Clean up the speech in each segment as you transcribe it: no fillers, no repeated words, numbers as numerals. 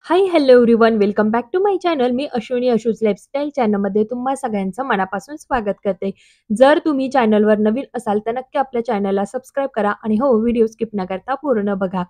High, hello everyone. Welcome back to my channel. मी Ashwini Ashu's lifestyle चॅनलमध्ये तुम्हा सगळ्यांचं मनापासून स्वागत करते. जर तुम्ही चॅनलवर नवीन असाल तर नक्की आपल्या चॅनलला सबस्क्राईब करा आणि हो, व्हिडिओ स्किप न करता पूर्ण बघा.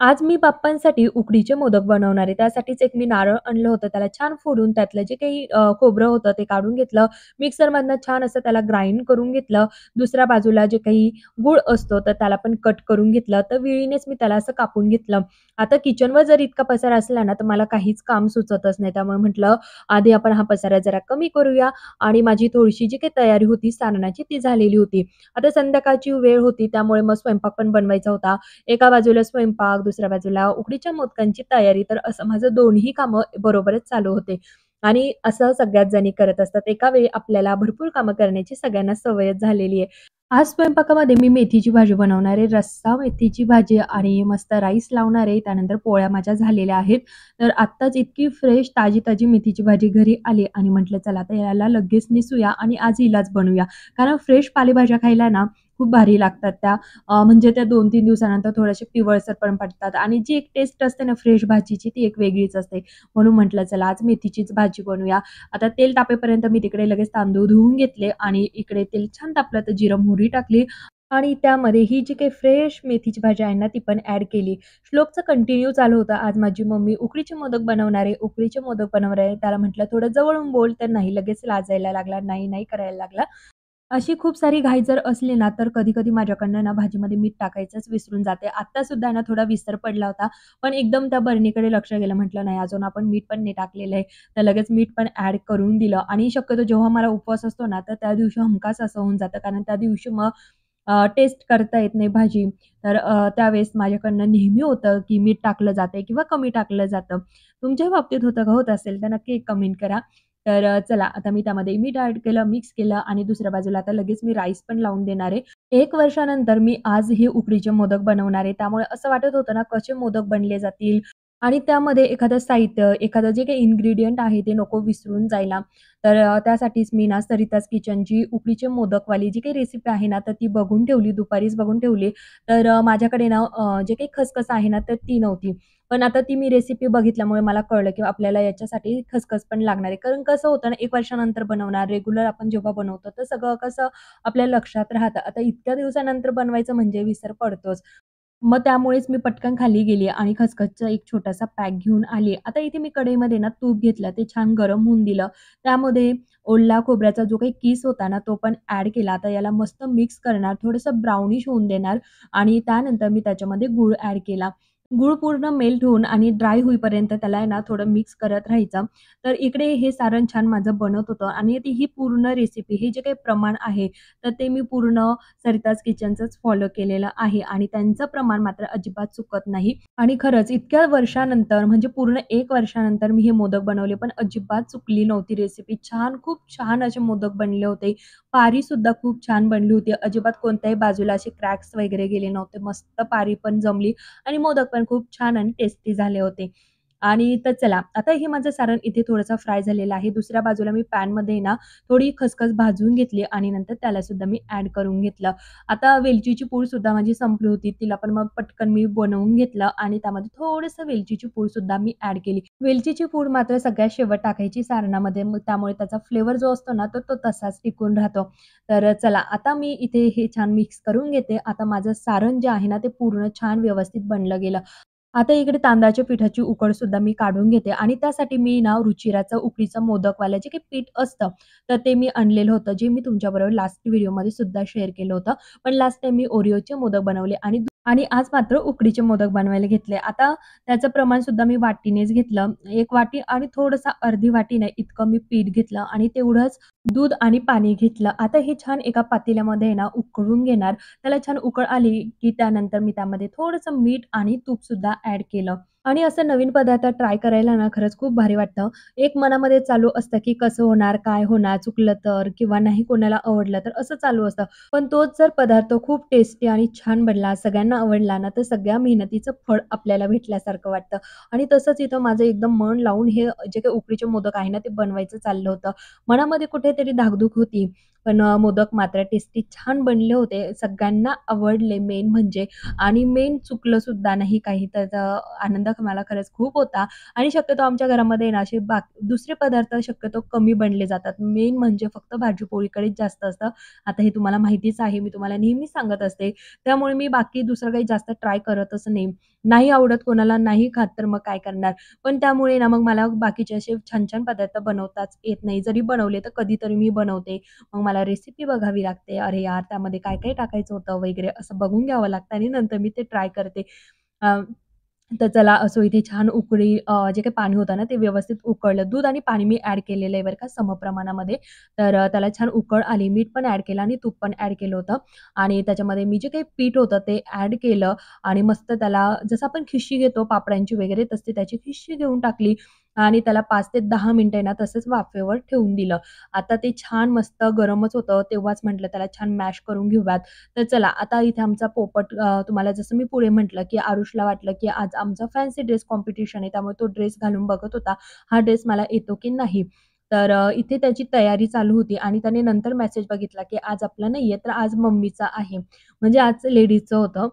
आज मी बाप्पांसाठी उकडीचे मोदक बनवणार आहे. त्यासाठीच एक मी नारळ आणलं होतं. त्याला छान फोडून त्यातलं जे काही खोबरं होतं ते काढून घेतलं. मिक्सरमधनं छान असं त्याला ग्राइंड करून घेतलं. दुसऱ्या बाजूला जे काही गूळ असतो तर त्याला पण कट करून घेतलं. तर विळीनेच मी त्याला असं कापून घेतलं. आता किचनवर जर इतका पसारा असला ना, तर मला काहीच काम सुचतच नाही. त्यामुळे म्हटलं आधी आपण हा पसारा जरा कमी करूया आणि माझी थोडीशी जी काही तयारी होती सारणाची ती झालेली होती. आता संध्याकाळची वेळ होती त्यामुळे मग स्वयंपाक पण बनवायचा होता. एका बाजूला स्वयंपाक, दुसऱ्या बाजूला उकडीच्या मोदकांची तयारी. तर असं माझं दोन्ही कामं बरोबरच चालू होते. आणि असं सगळ्याच जणी करत असतात. एका वेळी आपल्याला भरपूर कामं करण्याची सगळ्यांना सवयच झालेली आहे. आज स्वयंपाकामध्ये मी मेथीची भाजी बनवणार आहे. रस्सा मेथीची भाजी आणि मस्त राईस लावणार आहे. त्यानंतर पोळ्या माझ्या झालेल्या आहेत. तर आत्ताच इतकी फ्रेश ताजी-ताजी मेथीची भाजी घरी आली आणि म्हटलं चला आता याला लगेच निसूया आणि आज हिलाच बनवूया. कारण फ्रेश पालेभाज्या खायला ना खूप भारी लागतात त्या. म्हणजे त्या 2-3 दिवसानंतर थोड्याशा पिवळसर पण पडतात आणि जी एक टेस्ट असते ना फ्रेश भाजीची ती एक वेगळीच असते. म्हणून म्हटलं चला आज मेथीचीच भाजी बनवूया. आता तेल तापेपर्यंत मी तिकडे लगेच तांदूळ धुवून घेतले आणि इकडे तेल छान तापलं तर जिरं, मोहरी टाकली आणि त्यामध्ये ही जी काही फ्रेश मेथीची भाजी आहे ना, ती पण ॲड केली. श्लोकचं कंटिन्यू चालू होतं, "आज माझी मम्मी उकडीचे मोदक बनवणार आहे, उकडीचे मोदक बनवणार आहे." त्याला म्हटलं, "थोडं जवळून बोल." तर नाही, लगेच लाजायला लागला, नाही, नाही करायला लागला. अशी खूप सारी घाई जर असली ना, तर कधी-कधी माझ्याकडनं ना भाजीमध्ये मीठ टाकायचंच विसरून जाते. आत्तासुद्धा ना थोडा विसर पडला होता. पण एकदम त्या बरणीकडे लक्ष गेलं. म्हटलं नाही अजून आपण मीठ पण नाही टाकलेलं आहे. तर लगेच मीठ पण ॲड करून दिलं आणि शक्यतो जेव्हा मला उपवास असतो ना, तर त्या दिवशी हमखास असं होऊन जातं. कारण त्या दिवशी मग टेस्ट करता येत नाही भाजी. तर त्यावेळेस माझ्याकडनं नेहमी होतं, की मीठ टाकलं जातंय किंवा कमी टाकलं जातं. तुमच्या बाबतीत होतं का? होत असेल तर नक्की एक कमेंट करा. तर चला आता मी त्यामध्ये मीठ ॲड केलं, मिक्स केलं आणि दुसऱ्या बाजूला आता लगेच मी राईस पण लावून देणार आहे. 1 वर्षानंतर मी आज हे उकडीचे मोदक बनवणार आहे. त्यामुळे असं वाटत होतं ना, कसे मोदक बनले जातील आणि त्यामध्ये एखादं साहित्य, एखादं जे काही इन्ग्रीडियंट आहे ते नको विसरून जायला. तर त्यासाठीच मी ना सरिताज किचनची उकडीचे मोदकवाली जी काही रेसिपी आहे ना, तर ती बघून ठेवली, दुपारीच बघून ठेवली. तर माझ्याकडे ना जे काही खसखस आहे ना, तर ती नव्हती. पण आता ती मी रेसिपी बघितल्यामुळे मला कळलं, की आपल्याला याच्यासाठी खसखस पण लागणार आहे. कारण कसं होतं ना, 1 वर्षानंतर बनवणार, रेग्युलर आपण जेव्हा बनवतो, तर सगळं कसं आपल्या लक्षात राहतं. आता इतक्या दिवसानंतर बनवायचं म्हणजे विसर पडतोच. मग त्यामुळेच मी पटकन खाली गेली आणि खसखसचा एक छोटासा पॅक घेऊन आली. आता इथे मी कढईमध्ये ना तूप घेतलं, ते छान गरम होऊन दिलं. त्यामध्ये ओला खोबऱ्याचा जो काही किस होता ना, तो पण ॲड केला. आता याला मस्त मिक्स करणार, थोडंसं ब्राउनिश होऊन देणार आणि त्यानंतर मी त्याच्यामध्ये गूळ ॲड केला. गूळ पूर्ण मेल्ट होऊन आणि ड्राय होईपर्यंत त्याला आहे ना थोडं मिक्स करत राहायचं. तर इकडे हे सारण छान माझं बनत होतं आणि ती ही पूर्ण रेसिपी हे जे काही प्रमाण आहे, तर ते मी पूर्ण सरिताज किचनचंच फॉलो केलेलं आहे आणि त्यांचं प्रमाण मात्र अजिबात चुकत नाही. आणि खरंच इतक्या वर्षानंतर म्हणजे पूर्ण 1 वर्षानंतर मी हे मोदक बनवले, पण अजिबात चुकली नव्हती रेसिपी. छान, खूप छान असे मोदक बनले होते. पारीसुद्धा खूप छान बनली होती. अजिबात कोणत्याही बाजूला असे क्रॅक्स वगैरे गेले नव्हते. मस्त पारी पण जमली आणि मोदक पण खूप छान आणि टेस्टी झाले होते. आणि तर चला, आता हे माझं सारण इथे थोडंसं फ्राय झालेलं आहे. दुसऱ्या बाजूला मी पॅनमध्ये ना थोडी खसखस भाजून घेतली आणि नंतर त्याला सुद्धा मी ॲड करून घेतलं. आता वेलचीची पूडसुद्धा माझी संपली होती. तिला पण मग पटकन मी बनवून घेतलं आणि त्यामध्ये थोडंसं वेलचीची पूडसुद्धा मी ॲड केली. वेलचीची पूड मात्र सगळ्यात शेवट टाकायची सारणामध्ये. मग त्यामुळे त्याचा फ्लेवर जो असतो ना, तर तो तसाच टिकून राहतो. तर चला, आता मी इथे हे छान मिक्स करून घेते. आता माझं सारण जे आहे ना, ते पूर्ण छान व्यवस्थित बनलं गेलं. आता इकडे तांदळाच्या पिठाची उकडसुद्धा मी काढून घेते आणि त्यासाठी मी ना रुचिराचं उकडीचं मोदकवालं जे काही पीठ असतं, तर ते मी आणलेलं होतं, जे मी तुमच्याबरोबर लास्ट व्हिडिओमध्ये सुद्धा शेअर केलं होतं. पण लास्ट टाईम मी ओरिओचे मोदक बनवले आणि आज मात्र उकडीचे मोदक बनवायला घेतले. आता त्याचं प्रमाणसुद्धा मी वाटीनेच घेतलं. 1 वाटी आणि थोडंसं अर्धी वाटी नाही इतकं मी पीठ घेतलं आणि तेवढंच दूध आणि पाणी घेतलं. आता हे छान एका पातेल्यामध्ये ना उकळून घेणार. त्याला छान उकळ आली, की त्यानंतर मी त्यामध्ये थोडंसं मीठ आणि तूपसुद्धा ॲड केलं. आणि असं नवीन पदार्थ ट्राय करायला ना खरंच खूप भारी वाटतं. एक मनामध्ये चालू असतं, की कसं होणार, काय होणार, चुकलं तर किंवा नाही कोणाला आवडलं तर असं चालू असतं. पण तोच जर पदार्थ खूप टेस्टी आणि छान बनला, सगळ्यांना आवडला ना, तर सगळ्या मेहनतीचं फळ आपल्याला भेटल्यासारखं वाटतं. आणि तसंच इथं माझं एकदम मन लावून हे जे काही उकडीचे मोदक आहे ना, ते बनवायचं चाललं होतं. मनामध्ये कुठेतरी धाकधूक होती. पण मोदक मात्र टेस्टी छान बनले होते. सगळ्यांना आवडले मेन म्हणजे आणि मेन चुकलं सुद्धा नाही काही. त्याचा आनंद मला खरंच खूप होता आणि शक्यतो आमच्या घरामध्ये ना असे दुसरे पदार्थ शक्यतो कमी बनले जातात. मेन म्हणजे फक्त भाजी-पोळीकडेच जास्त असतं. आता हे तुम्हाला माहितीच आहे. मी तुम्हाला नेहमीच सांगत असते. त्यामुळे मी बाकी दुसरं काही जास्त ट्राय करतच नाही. नाही आवडत कोणाला, नाही खात तर मग काय करणार? पण त्यामुळे ना मग मला बाकीचे असे छान-छान पदार्थ बनवताच येत नाही. जरी बनवले तर कधीतरी मी बनवते. मग मला रेसिपी बघावी लागते. अरे यार! त्यामध्ये काय-काय टाकायचं होतं वगैरे असं बघून घ्यावं लागतं आणि नंतर मी ते ट्राय करते. अ, तर चला असो इथे छान उकळी जे काही पाणी होतं ना, ते व्यवस्थित उकळलं. दूध आणि पाणी मी ॲड केलेलं आहे बरं का समप्रमाणामध्ये. तर त्याला छान उकळ आली. मीठ पण ॲड केलं आणि तूप पण ॲड केलं होतं आणि त्याच्यामध्ये मी जे काही पीठ होतं ते ॲड केलं आणि मस्त त्याला जसं आपण खिशी घेतो पापडांची वगैरे तशी त्याची खिशी घेऊन टाकली आणि त्याला 5 ते 10 मिनिटं आहे ना तसंच वाफेवर ठेवून दिलं. आता ते छान मस्त गरमच होतं तेव्हाच म्हटलं त्याला छान मॅश करून घेऊयात. तर चला आता इथे आमचा पोपट तुम्हाला जसं मी पुढे म्हटलं, की आरुषला वाटलं, की आज आमचा फॅन्सी ड्रेस कॉम्पिटिशन आहे त्यामुळे तो ड्रेस घालून बघत होता, हा ड्रेस मला येतो की नाही. तर इथे त्याची तयारी चालू होती आणि त्याने नंतर मेसेज बघितला, की आज आपला नाहीये तर आज मम्मीचा आहे. म्हणजे आज लेडीजचं होतं.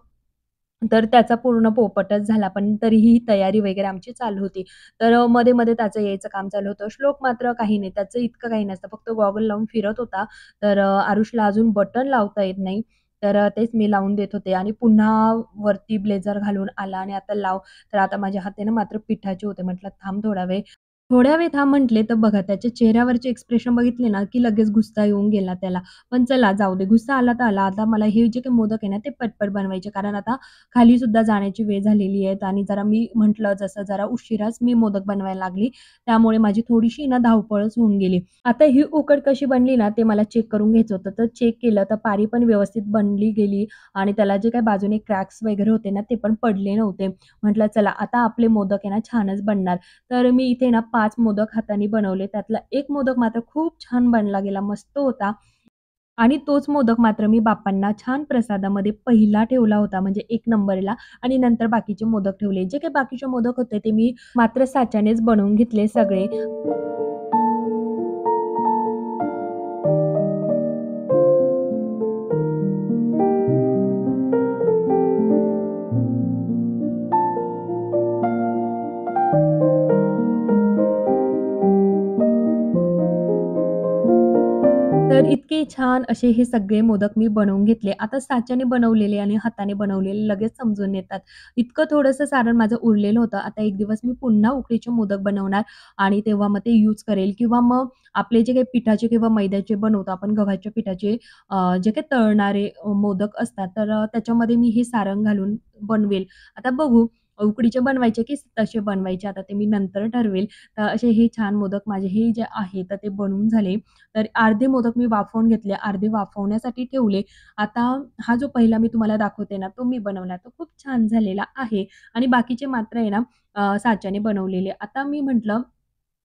तर त्याचा पूर्ण पोपटच झाला. पण तरीही ही तयारी वगैरे आमची चालू होती. तर मध्ये-मध्ये त्याचं यायचं काम चालू होतं. श्लोक मात्र काही नाही. त्याचं इतकं काही नसतं. फक्त गॉगल लावून फिरत होता. तर आरुषला अजून बटन लावता येत नाही. तर तेच मी लावून देत होते आणि पुन्हा वरती ब्लेझर घालून आला आणि आता लाव. तर आता माझ्या हाती ना मात्र पिठाचे होते. म्हटलं थांब थोडा वेळ. थोड्या वेळ थांब म्हटले, तर बघा त्याच्या चेहऱ्यावरचे एक्सप्रेशन बघितले ना, की लगेच गुस्सा येऊन गेला त्याला. पण चला जाऊ दे, गुस्सा आला तर आला. आता मला हे जे काही मोदक आहे ना, ते पटपट बनवायचे. कारण आता खाली सुद्धा जाण्याची वेळ झालेली आहे आणि जरा मी म्हटलं जसं जरा उशिराच मी मोदक बनवायला लागली. त्यामुळे माझी थोडीशी ना धावपळच होऊन गेली. आता ही उकड कशी बनली ना, ते मला चेक करून घ्यायचं होतं. तर चेक केलं तर पारी पण व्यवस्थित बनली गेली आणि त्याला जे काही बाजूने क्रॅक्स वगैरे होते ना, ते पण पडले नव्हते. म्हटलं चला आता आपले मोदक आहे ना, छानच बनणार. तर मी इथे ना 5 मोदक हाताने बनवले. त्यातला एक मोदक मात्र खूप छान बनला गेला, मस्त होता. आणि तोच मोदक मात्र मी बाप्पांना छान प्रसादामध्ये पहिला ठेवला होता, म्हणजे 1 नंबरला आणि नंतर बाकीचे मोदक ठेवले. जे काही बाकीचे मोदक होते ते मी मात्र साच्यानेच बनवून घेतले सगळे. तर इतके छान असे हे सगळे मोदक मी बनवून घेतले. आता साच्याने बनवलेले आणि हाताने बनवलेले लगेच समजून येतात. इतकं थोडंसं सारण माझं उरलेलं होतं. आता एक दिवस मी पुन्हा उकडीचे मोदक बनवणार आणि तेव्हा मग ते यूज करेल किंवा मग आपले जे काही पिठाचे किंवा मैद्याचे बनवतो आपण गव्हाच्या पिठाचे जे काही तळणारे मोदक असतात, तर त्याच्यामध्ये मी हे सारण घालून बनवेल. आता बघू उकडीचे बनवायचे की तसे बनवायचे आता ते मी नंतर ठरवेल. तर असे हे छान मोदक माझे हे जे आहे तर ते बनवून झाले. तर अर्धे मोदक मी वाफवून घेतले, अर्धे वाफवण्यासाठी ठेवले. आता हा जो पहिला मी तुम्हाला दाखवते ना, तो मी बनवला. तो खूप छान झालेला आहे आणि बाकीचे मात्र आहे ना साच्याने बनवलेले. आता मी म्हटलं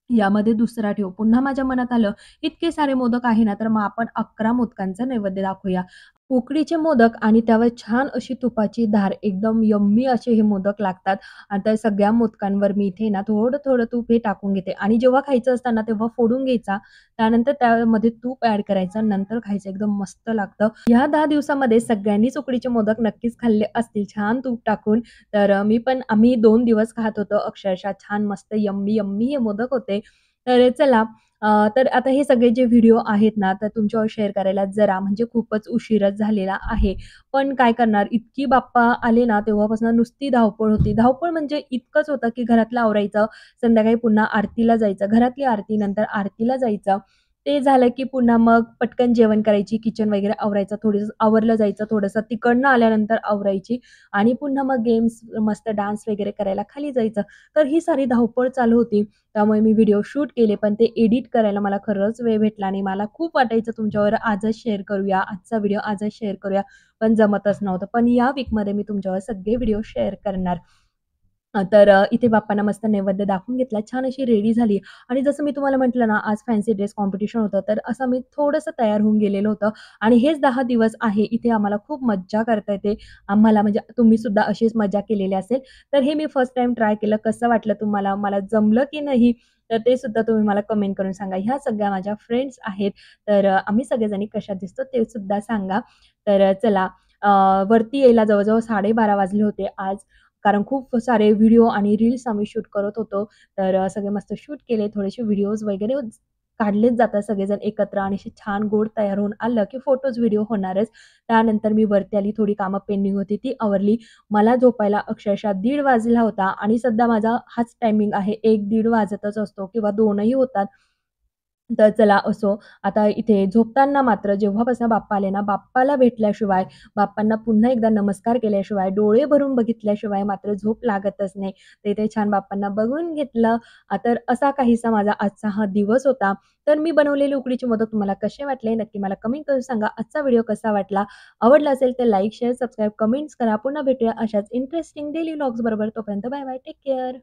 यामध्ये दुसरा ठेवू. पुन्हा माझ्या मनात आलं, इतके सारे मोदक आहे ना, तर मग आपण 11 मोदकांचा नैवेद्य दाखवूया. उकडीचे मोदक आणि त्यावर छान अशी तुपाची धार, एकदम यम्मी असे हे मोदक लागतात आणि त्या सगळ्या मोदकांवर मी इथे ना थोडं-थोडं तूप हे टाकून घेते आणि जेव्हा खायचं असतं ना, तेव्हा फोडून घ्यायचा. त्यानंतर त्यामध्ये तूप ॲड करायचं, नंतर खायचं. एकदम मस्त लागतं. ह्या 10 दिवसामध्ये सगळ्यांनीच उकडीचे मोदक नक्कीच खाल्ले असतील छान तूप टाकून. तर मी पण आम्ही 2 दिवस खात होतो अक्षरशः छान मस्त यम्मी, यम्मी हे मोदक होते. तर चला तर आता हे सगळे जे व्हिडिओ आहेत ना, तर तुमच्यावर शेअर करायला जरा म्हणजे खूपच उशीरच झालेला आहे. पण काय करणार इतकी बाप्पा आले ना, तेव्हापासून नुसती धावपळ होती. धावपळ म्हणजे इतकंच होतं, की घरातलं आवरायचं, संध्याकाळी पुन्हा आरतीला जायचं, घरातली आरती, नंतर आरतीला जायचं. ते झालं, की पुन्हा मग पटकन जेवण करायची, किचन वगैरे आवरायचं, थोडंसं आवरलं जायचं थोडंसं. तिकडनं आल्यानंतर आवरायची आणि पुन्हा मग गेम्स, मस्त डान्स वगैरे करायला खाली जायचं. तर ही सारी धावपळ चालू होती. त्यामुळे मी व्हिडिओ शूट केले, पण ते एडिट करायला मला खरंच वेळ भेटला नाही. मला खूप वाटायचं तुमच्यावर आजच शेअर करूया, आजचा व्हिडिओ आजच शेअर करूया, पण जमतच नव्हतं. पण या वीकमध्ये मी तुमच्यावर सगळे व्हिडिओ शेअर करणार. इथे बाप्पांना मस्त नैवेद्य दाखवून घेतला. छान अशी रेडी झाली आणि जसं मी तुम्हाला म्हटलं ना, आज फॅन्सी ड्रेस कॉम्पिटिशन होतं, तर असं मी थोडंसं तयार होऊन गेलेलो होतं आणि हेच 10 दिवस आहे. इथे आम्हाला खूप मज्जा करता येते. आम्हाला म्हणजे तुम्ही सुद्धा अशीच मजा केलेली असेल. तर हे मी फर्स्ट टाईम ट्राय केलं. कसं वाटलं तुम्हाला? मला जमलं की नाही? तर ते सुद्धा तुम्ही मला कमेंट करून सांगा. ह्या सगळ्या माझ्या फ्रेंड्स आहेत. आम्ही सगळेजणी कशा दिसतो ते सुद्धा सांगा. चला अ, वरती यायला जवळ-जवळ 12:30 वाजले होते आज. कारण खूप सारे व्हिडिओ आणि रील्स आम्ही शूट करत होतो. सगळे मस्त शूट केले. थोडेसे व्हिडिओज वगैरे काढलेच जातात सगळेजण एकत्र आणि असे छान गोड तयार होऊन आलं, की फोटोज, व्हिडिओ होणारच. त्यानंतर मी वरती आली. थोडी कामं पेंडिंग होती ती आवरली. मला झोपायला अक्षरशः 1:30 वाजला होता आणि सध्या माझा हाच टायमिंग आहे. 1-1:30 वाजतच असतो किंवा 2ही होतात. तर चला असो. आता इथे झोपताना मात्र जेव्हापासून बाप्पा आले ना, बाप्पाला भेटल्याशिवाय, बाप्पांना पुन्हा एकदा नमस्कार केल्याशिवाय, डोळे भरून बघितल्याशिवाय मात्र झोप लागतच नाही. तर इथे छान बाप्पांना बघून घेतलं. तर असा काहीसा माझा आजचा हा दिवस होता. तर मी बनवलेले उकडीचे मोदक तुम्हाला कसे वाटले नक्की मला कमेंट करून सांगा. आजचा व्हिडिओ कसा वाटला? आवडला असेल तर लाईक, शेअर, सबस्क्राईब, कमेंट्स करा. पुन्हा भेटूया अशाच इंटरेस्टिंग डेली व्लॉग्स बरोबर. तोपर्यंत बाय बाय. Take care.